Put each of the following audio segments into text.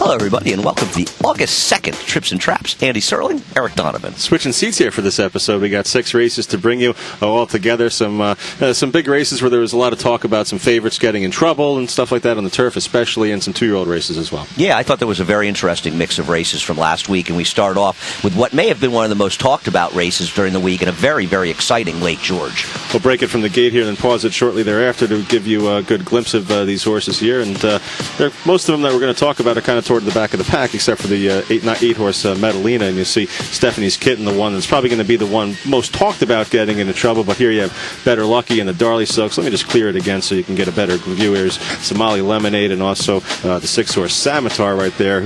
Hello, everybody, and welcome to the August 2nd Trips and Traps. Andy Serling, Eric Donovan. Switching seats here for this episode. We got 6 races to bring you all together. Some big races where there was a lot of talk about some favorites getting in trouble and stuff like that on the turf, especially, and some 2-year-old races as well. Yeah, I thought there was a very interesting mix of races from last week, and we start off with what may have been one of the most talked about races during the week, and a very, very exciting Lake George. We'll break it from the gate here and then pause it shortly thereafter to give you a good glimpse of these horses here. And most of them that we're going to talk about are kind of toward the back of the pack, except for the 8-horse Medellina. And you see Stephanie's Kitten, the one that's probably going to be the one most talked about getting into trouble. But here you have Better Lucky and the Darley Silks. Let me just clear it again so you can get a better view. Here's Somali Lemonade and also the 6-horse Samatar right there.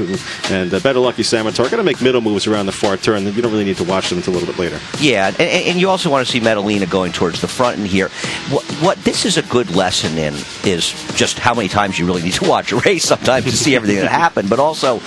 And Better Lucky Samatar going to make middle moves around the far turn. You don't really need to watch them until a little bit later. Yeah, and you also want to see Medellina going towards the front in here. What this is a good lesson in is just how many times you really need to watch a race sometimes to see everything that happened, but also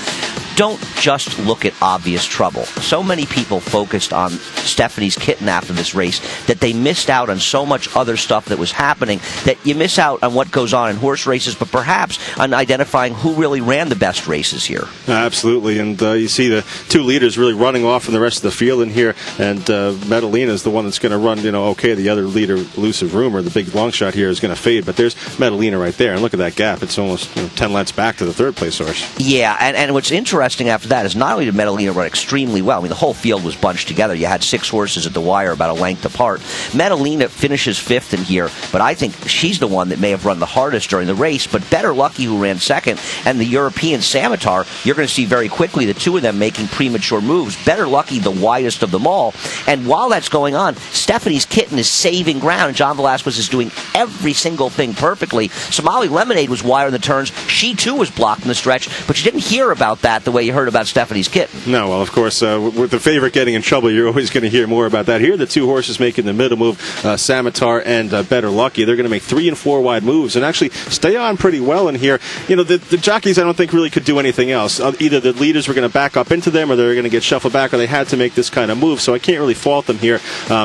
don't just look at obvious trouble. So many people focused on Stephanie's Kitten after this race that they missed out on so much other stuff that was happening, that you miss out on what goes on in horse races, but perhaps on identifying who really ran the best races here. Absolutely, and you see the 2 leaders really running off from the rest of the field in here, and Medellina is the one that's going to run, okay, the other leader, Elusive Rumor, the big long shot here, is going to fade, but there's Medellina right there, and look at that gap. It's almost 10 lengths back to the third place horse. Yeah, and what's interesting after that is not only did Medellina run extremely well, I mean, the whole field was bunched together. You had 6 horses at the wire about a length apart. Medellina finishes 5th in here, but I think she's the one that may have run the hardest during the race. But Better Lucky, who ran 2nd, and the European Samatar, you're going to see very quickly the 2 of them making premature moves. Better Lucky, the widest of them all. And while that's going on, Stephanie's Kitten is saving ground, and John Velasquez is doing every single thing perfectly. Somali Lemonade was wide on the turns. She, too, was blocked in the stretch, but you didn't hear about that the way you heard about Stephanie's Kitten. No, well, of course, with the favorite getting in trouble, you're always going to hear more about that. Here are the 2 horses making the middle move, Samatar and Better Lucky. They're going to make 3 and 4 wide moves and actually stay on pretty well in here. The jockeys, I don't think, really could do anything else. Either the leaders were going to back up into them, or they're going to get shuffled back, or they had to make this kind of move, so I can't really fault them here.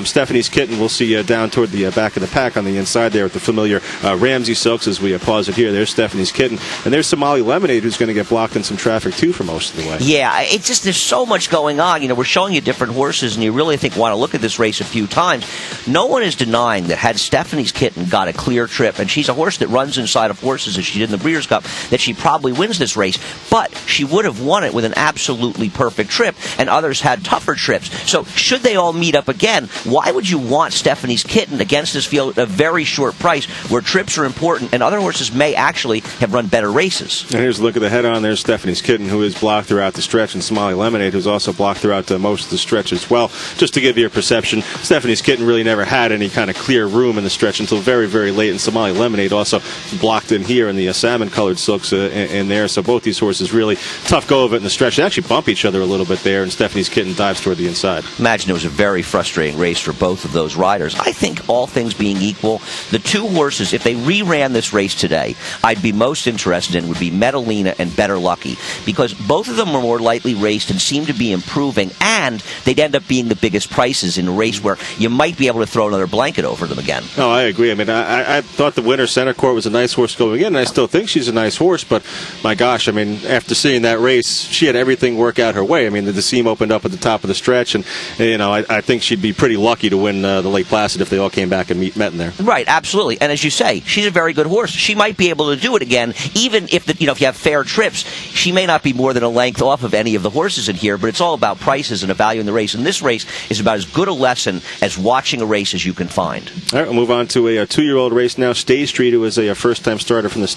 Stephanie's Kitten, we'll see down toward the back of the pack on the inside there with the familiar Ramsey Silks as we pause it here. There's Stephanie's Kitten, and there's Somali Lemonade, who's going to get blocked in some traffic, too, for most of the way. Yeah, it's just there's so much going on. We're showing you different horses, and you really want to look at this race a few times. No one is denying that had Stephanie's Kitten got a clear trip, and she's a horse that runs inside of horses as she did in the Breeders' Cup, that she probably wins this race, but she would have won it with an absolutely perfect trip, and others had tougher trips. So should they all meet up again, why would you want Stephanie's Kitten against this field at a very short price where trips are important and other horses may actually have run better races? And here's a look at the head-on. There's Stephanie's Kitten, who is blocked throughout the stretch, and Somali Lemonade, who's also blocked throughout most of the stretch as well. Just to give you a perception, Stephanie's Kitten really never had any kind of clear room in the stretch until very, very late, and Somali Lemonade also blocked in here in the salmon-colored silks in there. So both these horses really tough go of it in the stretch. They actually bump each other a little bit there, and Stephanie's Kitten dives toward the inside. Imagine it was a very frustrating race for both of those riders. I think all things being equal, the 2 horses, if they re-ran this race today, I'd be most interested in would be Medellina and Better Lucky, because both of them were more lightly raced and seem to be improving, and they'd end up being the biggest prices in a race where you might be able to throw another blanket over them again. No, I agree. I mean, I thought the winner, Center Court, was a nice horse going in, and I still think she's a nice horse, but my gosh, I mean, after seeing that race, she had everything work out her way. I mean, the seam opened up at the top of the stretch, and I think she'd be pretty lucky to win the Lake Placid if they all came back and met in there. Right, absolutely. And as you say, she's a very good horse. She might be able to do it again, even if if you have fair trips. She may not be more than a length off of any of the horses in here, but it's all about prices and a value in the race. And this race is about as good a lesson as watching a race as you can find. All right, we'll move on to a 2-year-old race now. Stage Street, who was a first-time starter from the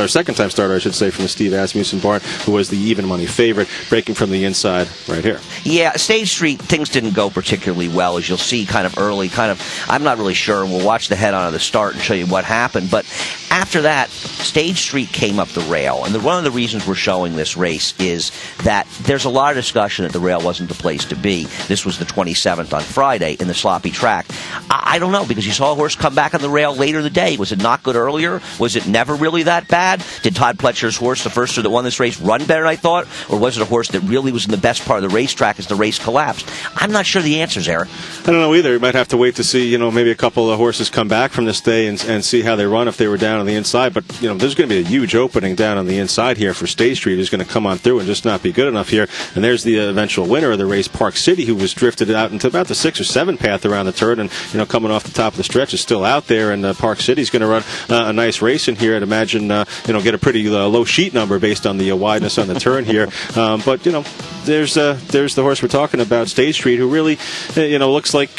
second-time starter, I should say, from the Steve Asmussen barn, who was the even money favorite, breaking from the inside right here. Yeah, Stage Street, things didn't go particularly well, as you'll see kind of early. I'm not really sure, and we'll watch the head-on of the start and show you what happened. But after that, Stage Street came up the rail, and one of the reasons we're showing this race is that there's a lot of discussion that the rail wasn't the place to be. This was the 27th on Friday in the sloppy track. I don't know, because you saw a horse come back on the rail later in the day. Was it not good earlier? Was it never really that bad? Did Todd Pletcher's horse, the first that won this race, run better than I thought? Or was it a horse that really was in the best part of the racetrack as the race collapsed? I'm not sure the answers, Eric. I don't know either. You might have to wait to see, maybe a couple of horses come back from this day and see how they run if they were down on the inside. But, there's going to be a huge opening down on the inside here for Stage Street, who's going to come on through. just not be good enough here. And there's the eventual winner of the race, Park City, who was drifted out into about the 6 or 7 path around the turn, and coming off the top of the stretch is still out there. And Park City's going to run a nice race in here. I'd imagine get a pretty low sheet number based on the wideness on the turn here. But there's the horse we're talking about, State Street, who really looks like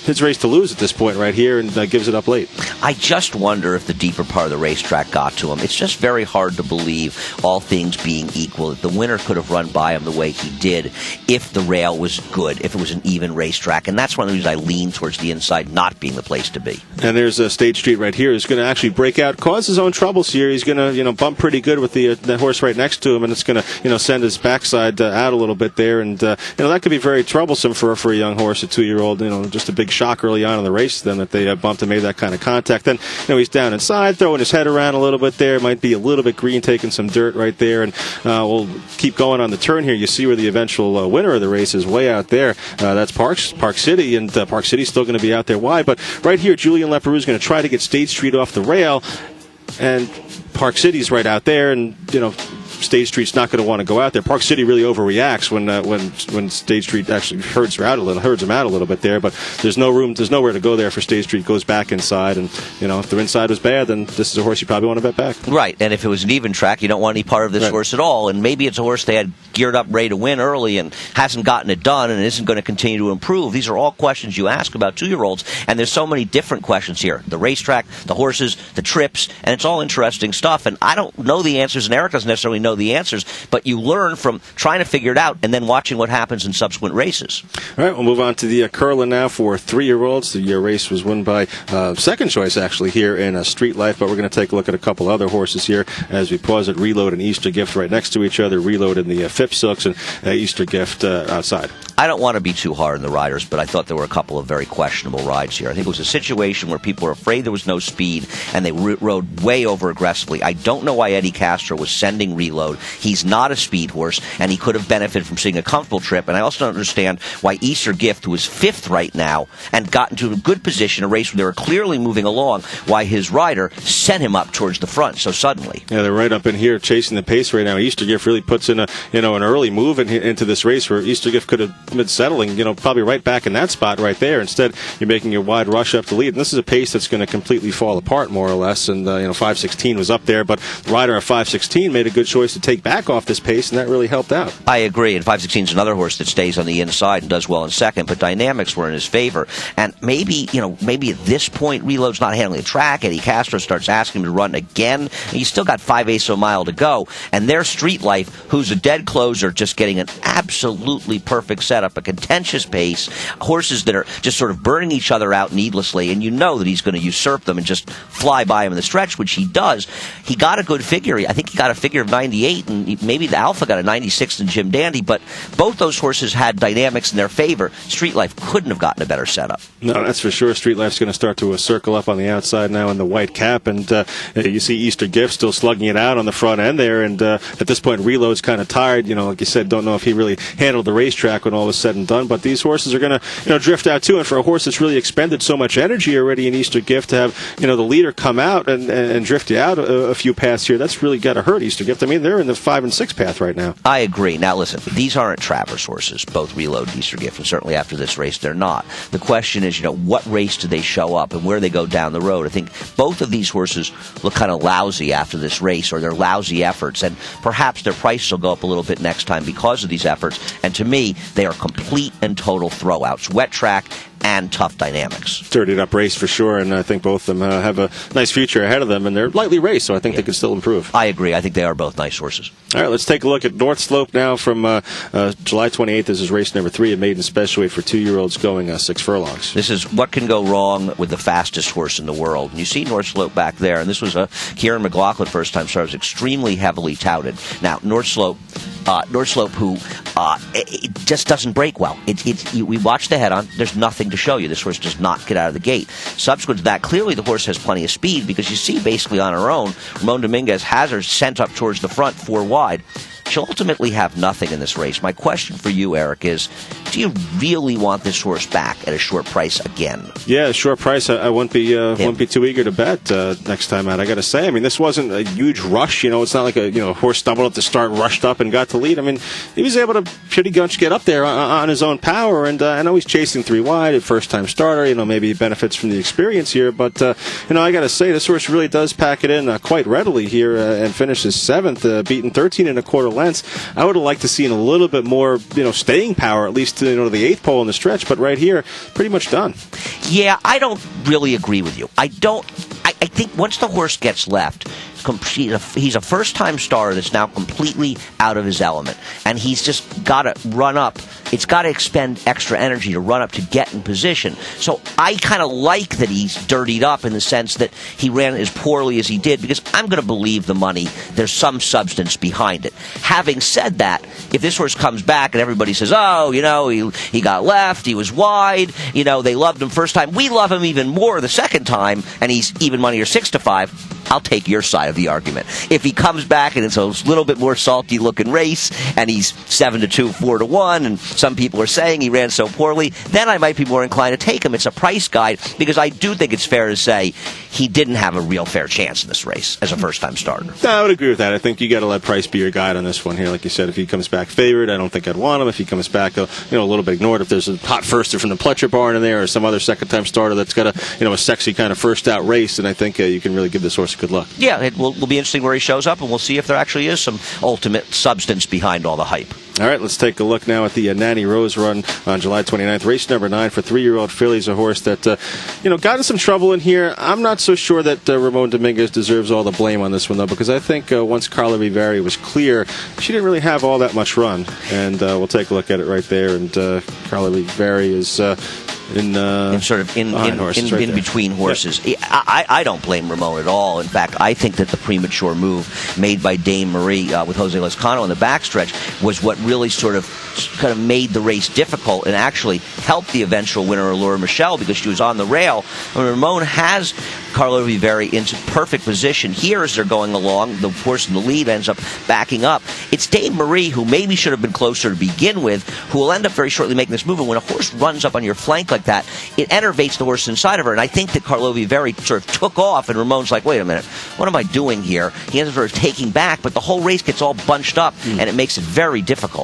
his race to lose at this point right here, and gives it up late. I just wonder if the deeper part of the racetrack got to him. It's just very hard to believe, all things being equal, that the winner could have run by him the way he did if the rail was good, if it was an even racetrack. And that's one of the reasons I lean towards the inside not being the place to be. And there's State Street right here. He's going to actually break out, cause his own troubles here. He's going to bump pretty good with the horse right next to him, and it's going to send his backside out a little bit there. And that could be very troublesome for a young horse, a 2-year-old. Just a big shock early on in the race then that they bumped and made that kind of contact. Then he's down inside, throwing his head around a little bit there. Might be a little bit green, taking some dirt right there. And we'll keep going on the turn here. You see where the eventual winner of the race is way out there. That's Park City, and Park City's still going to be out there wide. But right here, Julian Leperoux is going to try to get State Street off the rail, and Park City's right out there, and State Street's not going to want to go out there. Park City really overreacts when State Street actually herds him out a little bit there. But there's nowhere to go there for State Street. Goes back inside, and if the inside was bad, then this is a horse you probably want to bet back. Right, and if it was an even track, you don't want any part of this horse at all. And maybe it's a horse they had geared up ready to win early and hasn't gotten it done and isn't going to continue to improve. These are all questions you ask about 2-year-olds, and there's so many different questions here: the racetrack, the horses, the trips, and it's all interesting stuff. And I don't know the answers, and Eric doesn't necessarily know the answers, but you learn from trying to figure it out and then watching what happens in subsequent races. All right, we'll move on to the Curlin now for 3-year-olds. The race was won by second choice actually here in Street Life, but we're going to take a look at a couple other horses here as we pause at Reload and Easter Gift right next to each other. Reload in the Phipps Silks and Easter Gift outside. I don't want to be too hard on the riders, but I thought there were a couple of very questionable rides here. I think it was a situation where people were afraid there was no speed, and they rode way over aggressively. I don't know why Eddie Castro was sending Reload. He's not a speed horse, and he could have benefited from seeing a comfortable trip. And I also don't understand why Easter Gift, who is 5th right now, and got into a good position, a race where they were clearly moving along, why his rider sent him up towards the front so suddenly. Yeah, they're right up in here chasing the pace right now. Easter Gift really puts in an early move into this race where Easter Gift could have been settling, probably right back in that spot right there. Instead, you're making a wide rush up the lead. And this is a pace that's going to completely fall apart, more or less. And, 5:16 was up there, but the rider of 5:16 made a good choice to take back off this pace, and that really helped out. I agree, and 5:16 is another horse that stays on the inside and does well in second, but dynamics were in his favor. And maybe at this point, Reload's not handling the track. Eddie Castro starts asking him to run again, and he's still got 5/8 of a mile to go. And there's Street Life, who's a dead closer, just getting an absolutely perfect setup, a contentious pace, horses that are just sort of burning each other out needlessly, and you know that he's going to usurp them and just fly by him in the stretch, which he does. He got a good figure. I think he got a figure of 98, and maybe the Alpha got a 96 in Jim Dandy, but both those horses had dynamics in their favor. Street Life couldn't have gotten a better setup. No, that's for sure. Street Life's going to start to circle up on the outside now in the white cap, and you see Easter Gift still slugging it out on the front end there, and at this point Reload's kind of tired. Like you said, don't know if he really handled the racetrack when all was said and done, but these horses are going to drift out too, and for a horse that's really expended so much energy already in Easter Gift to have the leader come out and drift you out a few paths here, that's really got to hurt Easter Gift. I mean, they're in the 5 and 6 path right now. I agree. Now listen, these aren't Travers horses, both Reload and Easter Gift, and certainly after this race they're not. The question is, what race do they show up and where they go down the road? I think both of these horses look kind of lousy after this race, or their lousy efforts, and perhaps their prices will go up a little bit next time because of these efforts. And to me, they are complete and total throwouts. Wet track and tough dynamics. Dirtied up race for sure, and I think both of them have a nice future ahead of them, and they're lightly raced, so I think they can still improve. I agree. I think they are both nice horses. All right, let's take a look at North Slope now from July 28th. This is race number 3, a maiden special weight for 2-year-olds going 6 furlongs. This is what can go wrong with the fastest horse in the world. And you see North Slope back there, and this was Kieran McLaughlin first-time star, was extremely heavily touted. Now, North Slope, who it just doesn't break well. We watched the head-on. There's nothing to show you. This horse does not get out of the gate. Subsequent to that, clearly the horse has plenty of speed, because you see basically on her own, Ramon Dominguez has her sent up towards the front 4 wide. she'll ultimately have nothing in this race. My question for you, Eric, is do you really want this horse back at a short price again? Yeah, short price. I wouldn't be too eager to bet next time out. I got to say, I mean, this wasn't a huge rush. It's not like a horse stumbled at the start, rushed up, and got to lead. I mean, he was able to pretty much get up there on his own power, and I know he's chasing 3 wide, a first-time starter. Maybe he benefits from the experience here, but I got to say, this horse really does pack it in quite readily here and finishes 7th, beaten 13 1/4 lengths. I would have liked to see a little bit more, staying power, at least to the 8th pole in the stretch, but right here, pretty much done. Yeah, I don't really agree with you. I think once the horse gets left, he's a first-time starter that's now completely out of his element, and he's just got to run up. It's got to expend extra energy to run up to get in position. So I kind of like that he's dirtied up in the sense that he ran as poorly as he did, because I'm going to believe the money. There's some substance behind it. Having said that, if this horse comes back and everybody says, oh, he got left, he was wide, they loved him first time, we love him even more the second time, and he's even money or 6-5, I'll take your side of the argument. If he comes back and it's a little bit more salty looking race and he's 7-2, 4-1, and some people are saying he ran so poorly, then I might be more inclined to take him. It's a price guide, because I do think it's fair to say he didn't have a real fair chance in this race as a first-time starter. No, I would agree with that. I think you got to let price be your guide on this one here. Like you said, if he comes back favored, I don't think I'd want him. If he comes back a little bit ignored, if there's a hot firster from the Pletcher barn in there or some other second-time starter that's got a sexy kind of first-out race, then I think you can really give this horse a good look. Yeah, it will be interesting where he shows up, and we'll see if there actually is some ultimate substance behind all the hype. All right, let's take a look now at the Nanny Rose run on July 29th. Race number 9 for 3-year-old fillies, a horse that, got in some trouble in here. I'm not so sure that Ramon Dominguez deserves all the blame on this one, though, because I think once Carla Viveri was clear, she didn't really have all that much run. And we'll take a look at it right there. And Carla Viveri is... in between horses. Yep. I don't blame Ramon at all. In fact, I think that the premature move made by Dame Marie with Jose Lezcano in the backstretch was what really sort of kind of made the race difficult and actually helped the eventual winner, Allura Michelle, because she was on the rail. I mean, Ramon has Carla Viveri into perfect position. Here, as they're going along, the horse in the lead ends up backing up. It's Dame Marie, who maybe should have been closer to begin with, who will end up very shortly making this move. And when a horse runs up on your flank like that, it enervates the horse inside of her. And I think that Carla Viveri sort of took off, and Ramon's like, wait a minute, what am I doing here? He ends up sort of taking back, but the whole race gets all bunched up, and it makes it very difficult.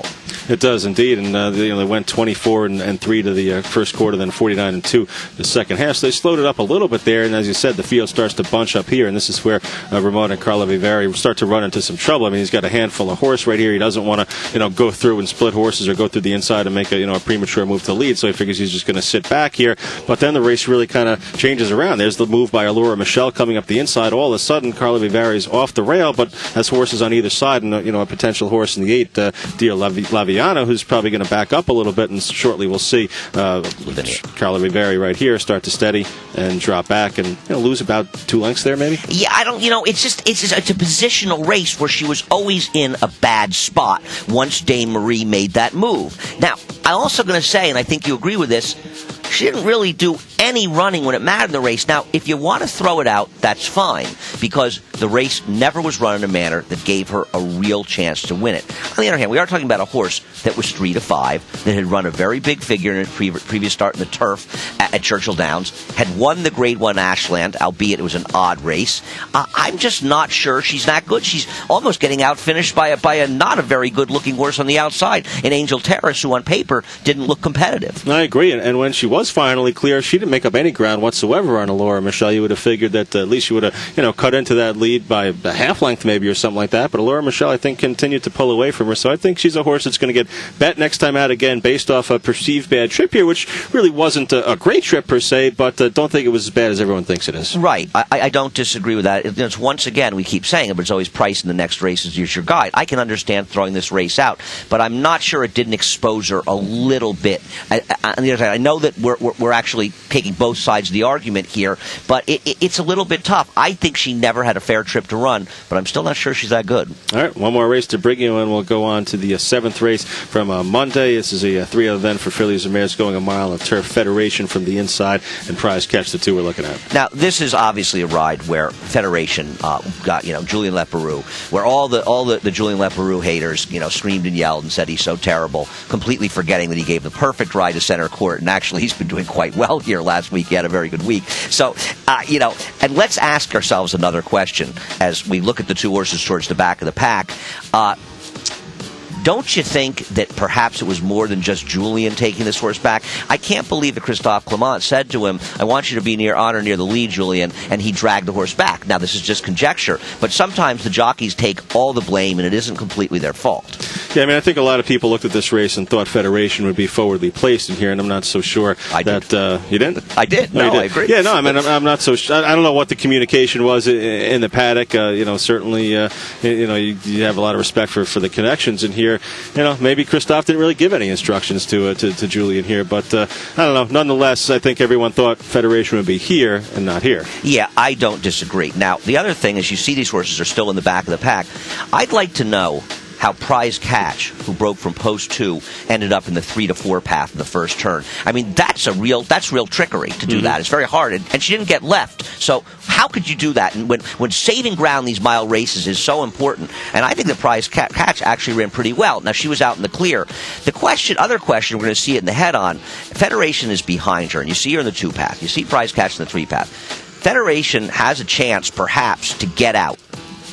It does indeed, and they went 24 and 3 to the first quarter, then 49 and 2 the second half. So they slowed it up a little bit there, and as you said, the field starts to bunch up here, and this is where Ramon and Carla Viveri start to run into some trouble. I mean, he's got a handful of horse right here. He doesn't want to go through and split horses or go through the inside and make a premature move to lead. So he figures he's just going to sit back here. But then the race really kind of changes around. There's the move by Allura Michelle coming up the inside. All of a sudden, Carla Viveri's off the rail, but has horses on either side, and a potential horse in the 8, Dia Laviano, who's probably going to back up a little bit, and shortly we'll see Carla Viveri right here start to steady and drop back and lose about 2 lengths there, maybe. Yeah, I don't. It's a positional race where she was always in a bad spot once Dame Marie made that move. Now, I'm also going to say, and I think you agree with this, she didn't really do any running when it mattered in the race. Now, if you want to throw it out, that's fine, because the race never was run in a manner that gave her a real chance to win it. On the other hand, we are talking about a horse that was 3-5, that had run a very big figure in a previous start in the turf at Churchill Downs, had won the Grade 1 Ashland, albeit it was an odd race. I'm just not sure she's that good. She's almost getting outfinished by a not a very good-looking horse on the outside, an Angel Terrace, who on paper didn't look competitive. I agree, and when she was finally clear, she didn't make up any ground whatsoever on Allura Michelle. You would have figured that at least she would have cut into that lead by a half length maybe or something like that, but Allura Michelle, I think, continued to pull away from her, so I think she's a horse that's going to get bet next time out again based off a perceived bad trip here, which really wasn't a great trip per se, but don't think it was as bad as everyone thinks it is. Right. I don't disagree with that. It's once again, we keep saying it, but it's always price in the next race is your guide. I can understand throwing this race out, but I'm not sure it didn't expose her a little bit. On the other side, I know that we're actually taking both sides of the argument here, but it's a little bit tough. I think she never had a fair trip to run, but I'm still not sure she's that good. All right, one more race to bring you, and we'll go on to the 7th race from Monday. This is a 3-hour event for fillies and mares going a mile on turf. Federation from the inside, and Prize Catch, the two we're looking at. Now, this is obviously a ride where Federation got, Julien Leparoux, where all the Julien Leparoux haters, screamed and yelled and said he's so terrible, completely forgetting that he gave the perfect ride to center court, and actually he's been doing quite well here last week. He had a very good week. So, and let's ask ourselves another question as we look at the two horses towards the back of the pack. Don't you think that perhaps it was more than just Julien taking this horse back? I can't believe that Christophe Clement said to him, I want you to be near the lead, Julien, and he dragged the horse back. Now, this is just conjecture, but sometimes the jockeys take all the blame, and it isn't completely their fault. Yeah, I think a lot of people looked at this race and thought Federation would be forwardly placed in here, and I'm not so sure that... You didn't? I did. No, I agree. Yeah, no, I'm not so sure. I don't know what the communication was in the paddock. Certainly, you have a lot of respect for the connections in here. Maybe Christophe didn't really give any instructions to Julien here, but I don't know. Nonetheless, I think everyone thought Federation would be here and not here. Yeah, I don't disagree. Now, the other thing is you see these horses are still in the back of the pack. I'd like to know how Prize Catch, who broke from post 2, ended up in the 3-4 path in the first turn. That's real trickery to do that. It's very hard, and she didn't get left. So how could you do that? And when saving ground these mile races is so important, and I think that Prize Catch actually ran pretty well. Now, she was out in the clear. Other question, we're going to see it in the head-on. Federation is behind her, and you see her in the 2 path. You see Prize Catch in the 3 path. Federation has a chance, perhaps, to get out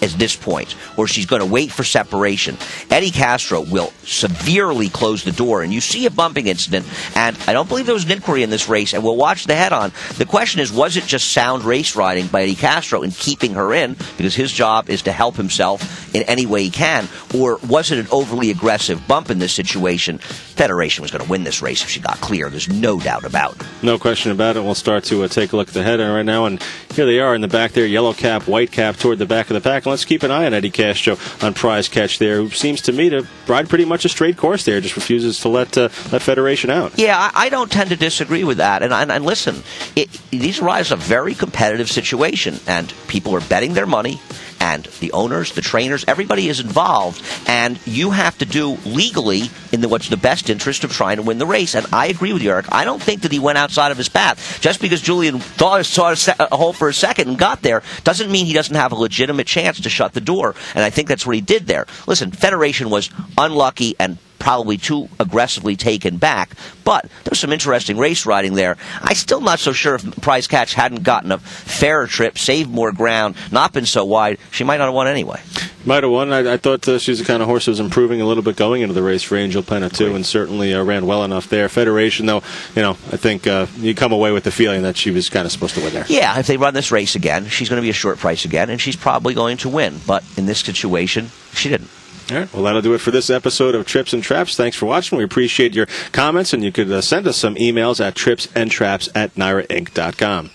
at this point, or she's going to wait for separation. Eddie Castro will severely close the door, and you see a bumping incident, and I don't believe there was an inquiry in this race, and we'll watch the head-on. The question is, was it just sound race riding by Eddie Castro in keeping her in, because his job is to help himself in any way he can, or was it an overly aggressive bump in this situation? Federation was going to win this race if she got clear. There's no doubt about it. No question about it. We'll start to take a look at the head-on right now, and here they are in the back there, yellow cap, white cap toward the back of the pack. Let's keep an eye on Eddie Castro on Prize Catch there, who seems to me to ride pretty much a straight course there, just refuses to let Federation out. Yeah, I don't tend to disagree with that. And listen, these rides are a very competitive situation, and people are betting their money, and the owners, the trainers, everybody is involved, and you have to do legally in what's the best interest of trying to win the race. And I agree with you, Eric. I don't think that he went outside of his path. Just because Julien saw a hole for a second and got there doesn't mean he doesn't have a legitimate chance to shut the door, and I think that's what he did there. Listen, Federation was unlucky and probably too aggressively taken back, but there was some interesting race riding there. I'm still not so sure if Prize Catch hadn't gotten a fairer trip, saved more ground, not been so wide, she might not have won anyway. Might have won. I thought she's the kind of horse that was improving a little bit going into the race for Angel Penna, too, and certainly ran well enough there. Federation, though, I think you come away with the feeling that she was kind of supposed to win there. Yeah, if they run this race again, she's going to be a short price again, and she's probably going to win. But in this situation, she didn't. All right, well, that'll do it for this episode of Trips and Traps. Thanks for watching. We appreciate your comments, and you could send us some emails at tripsandtraps@NYRAinc.com.